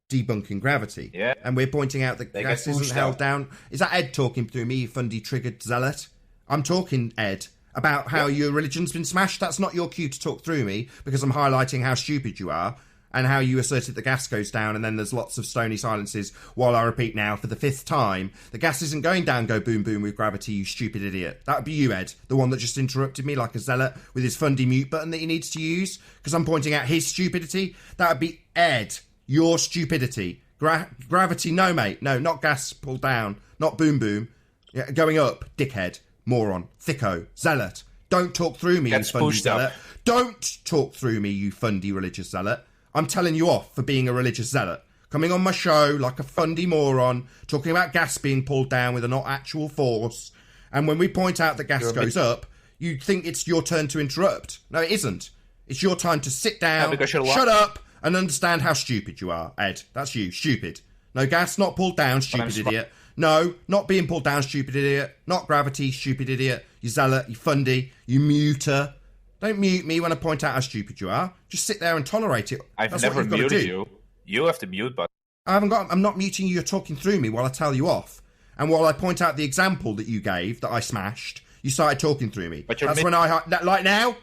debunking gravity. Yeah. And we're pointing out that gas isn't held down. Is that Ed talking through me, you fundy triggered zealot? I'm talking, Ed, about how your religion's been smashed. That's not your cue to talk through me, because I'm highlighting how stupid you are and how you asserted the gas goes down and then there's lots of stony silences while I repeat now for the 5th time, the gas isn't going down, go boom boom with gravity, you stupid idiot. That would be you, Ed, the one that just interrupted me like a zealot with his fundy mute button that he needs to use because I'm pointing out his stupidity. That would be Ed, your stupidity. Gravity, no, mate. No, not gas pulled down. Not boom boom. Yeah, going up, dickhead, moron, thicko, zealot. Don't talk through me, you fundy zealot. Don't talk through me, you fundy religious zealot. I'm telling you off for being a religious zealot. Coming on my show like a fundy moron, talking about gas being pulled down with a not actual force. And when we point out that gas goes up, you think it's your turn to interrupt. No, it isn't. It's your time to sit down, shut up, and understand how stupid you are, Ed. That's you, stupid. No, gas not pulled down, stupid idiot. No, not being pulled down, stupid idiot. Not gravity, stupid idiot. You zealot, you fundy, you muter. Don't mute me when I point out how stupid you are. Just sit there and tolerate it. I've never muted you. You have the mute button. I'm not muting you, you're talking through me while I tell you off. And while I point out the example that you gave, that I smashed, you started talking through me. But that's when like now,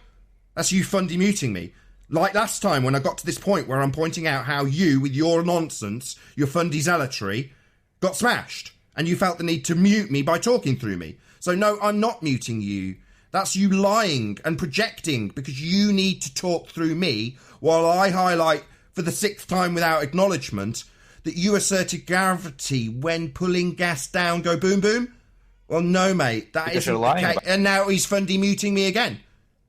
that's you fundy muting me. Like last time when I got to this point where I'm pointing out how you, with your nonsense, your fundy zealotry, got smashed. And you felt the need to mute me by talking through me. So no, I'm not muting you. That's you lying and projecting because you need to talk through me while I highlight for the 6th time without acknowledgement that you asserted gravity when pulling gas down go boom boom. Well, no, mate, that isn't the case. And now he's fundy muting me again.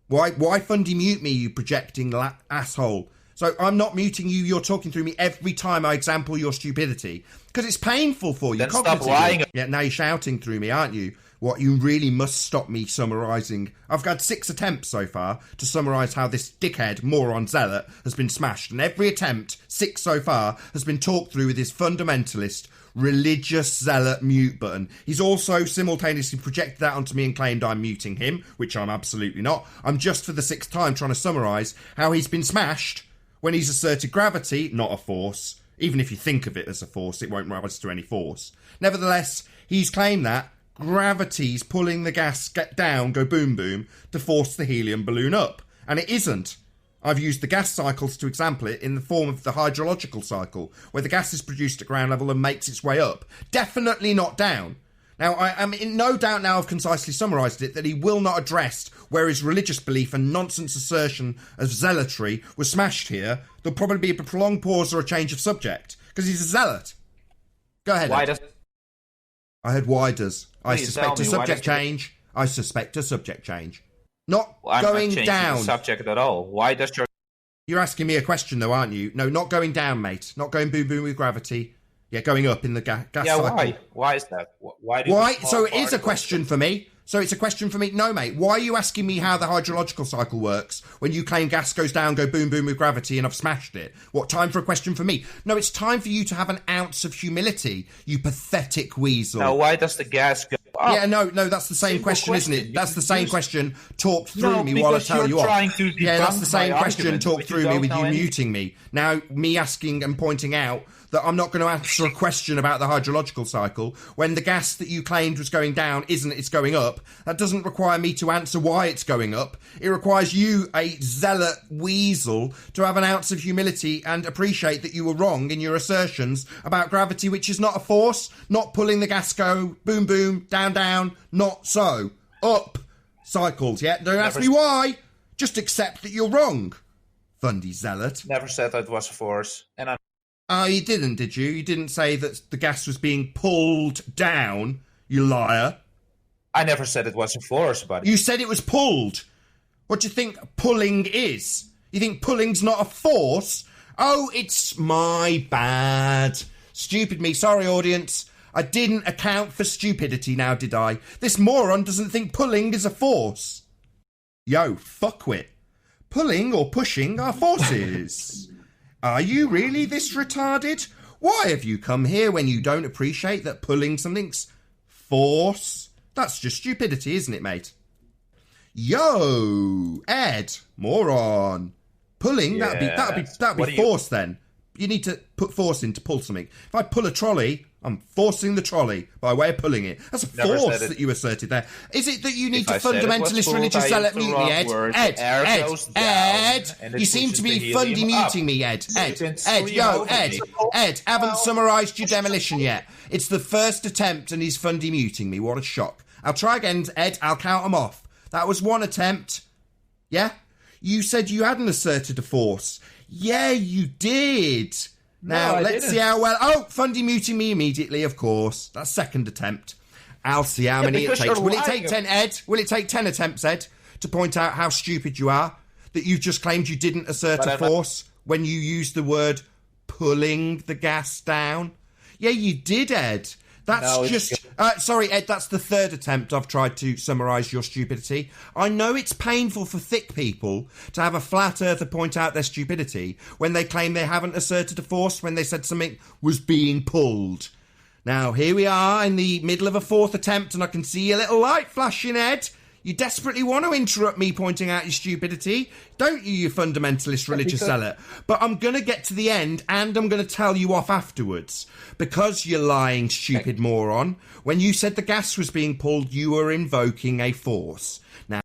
Why fundy mute me, you projecting asshole? So I'm not muting you, you're talking through me every time I example your stupidity. Because it's painful for you. Then stop lying. Yeah, now you're shouting through me, aren't you? What, you really must stop me summarising. I've had 6 attempts so far to summarise how this dickhead, moron zealot has been smashed. And every attempt, 6 so far, has been talked through with his fundamentalist, religious zealot mute button. He's also simultaneously projected that onto me and claimed I'm muting him, which I'm absolutely not. I'm just for the 6th time trying to summarise how he's been smashed when he's asserted gravity, not a force. Even if you think of it as a force, it won't rise to any force. Nevertheless, he's claimed that gravity's pulling the gas down, go boom boom, to force the helium balloon up. And it isn't. I've used the gas cycles to example it in the form of the hydrological cycle, where the gas is produced at ground level and makes its way up. Definitely not down. Now, I am in no doubt now I've concisely summarised it that he will not address where his religious belief and nonsense assertion of zealotry was smashed here. There'll probably be a prolonged pause or a change of subject, because he's a zealot. Go ahead, Why Ed. I heard why does. I suspect a subject change. I suspect a subject change. Not going down. The subject at all. Why does your... You're asking me a question though, aren't you? No, not going down, mate. Not going boom boom with gravity. Yeah, going up in the gas cycle. Yeah, why? Why is that? Why? So it is a question for me. So it's a question for me. No, mate. Why are you asking me how the hydrological cycle works when you claim gas goes down, go boom boom with gravity, and I've smashed it? What, time for a question for me? No, it's time for you to have an ounce of humility, you pathetic weasel. Now, why does the gas go up? Yeah, no, that's the same question, isn't it? That's the same question talked through me while I tell you off. Yeah, that's the same question talked through me with you muting me. Now, me asking and pointing out that I'm not going to answer a question about the hydrological cycle when the gas that you claimed was going down isn't, it's going up. That doesn't require me to answer why it's going up. It requires you, a zealot weasel, to have an ounce of humility and appreciate that you were wrong in your assertions about gravity, which is not a force, not pulling the gas go boom boom, down, not so. Up cycles, yeah? Don't ask me why. Just accept that you're wrong. Fundy zealot. Never said that it was a force. And you didn't, did you? You didn't say that the gas was being pulled down, you liar. I never said it was a force, buddy. You said it was pulled. What do you think pulling is? You think pulling's not a force? Oh, it's my bad. Stupid me. Sorry, audience. I didn't account for stupidity now, did I? This moron doesn't think pulling is a force. Yo, fuckwit. Pulling or pushing are forces. Are you really this retarded? Why have you come here when you don't appreciate that pulling something's force? That's just stupidity, isn't it, mate? Yo, Ed, moron. Pulling, that'd be force then. You need to put force in to pull something. If I pull a trolley, I'm forcing the trolley by way of pulling it. That's a force that you asserted there. Is it that you need to fundamentalist religious zealot mute me, Ed? Ed, you seem to be fundy muting me, Ed. Ed, haven't summarised your demolition yet. It's the first attempt and he's fundy muting me. What a shock. I'll try again, Ed. I'll count them off. That was one attempt. Yeah? You said you hadn't asserted a force. Yeah, you did. Now, let's see how well... Oh, fundy muting me immediately, of course. That's second attempt. I'll see how many it takes. Will it take 10, Ed? Will it take 10 attempts, Ed, to point out how stupid you are? That you've just claimed you didn't assert a force when you used the word pulling the gas down? Yeah, you did, Ed. Sorry, Ed, that's the third attempt I've tried to summarise your stupidity. I know it's painful for thick people to have a flat earther point out their stupidity when they claim they haven't asserted a force when they said something was being pulled. Now, here we are in the middle of a fourth attempt and I can see a little light flashing, Ed. You desperately want to interrupt me pointing out your stupidity, don't you, you fundamentalist religious zealot? But I'm going to get to the end and I'm going to tell you off afterwards. Because, you lying, stupid moron, when you said the gas was being pulled, you were invoking a force. Now,